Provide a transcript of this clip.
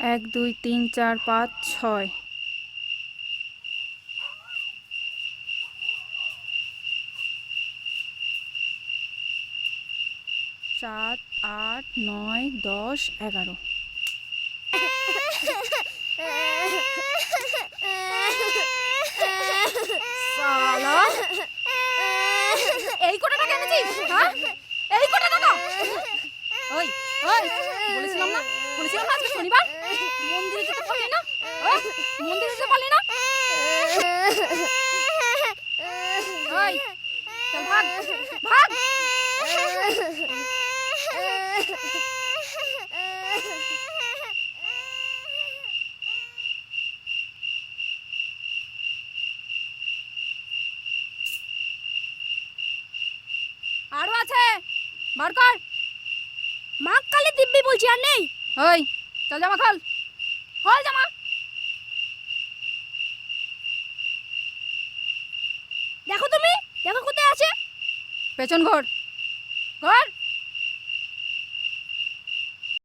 1 2 3 4 5 6 7 8 9 10 11 সালা এই কোটা টাকা এনেছিস? হ্যাঁ, এই কোটা টাকা। ওই ওই বলেছিলাম না আজকে শনিবার মন্দিরে যেতে পারলি না? ওই মন্দিরে যেতে পারলি না? ওই চল ভাগ ভাগ। আরো আছে, বার কর। মা কালী দিব্যি বলছি, আর নেই। ওই চল জামা খোল, খোল জামা। দেখো তুমি, দেখো কোথায় আছে। পেছন ঘোর ঘোর।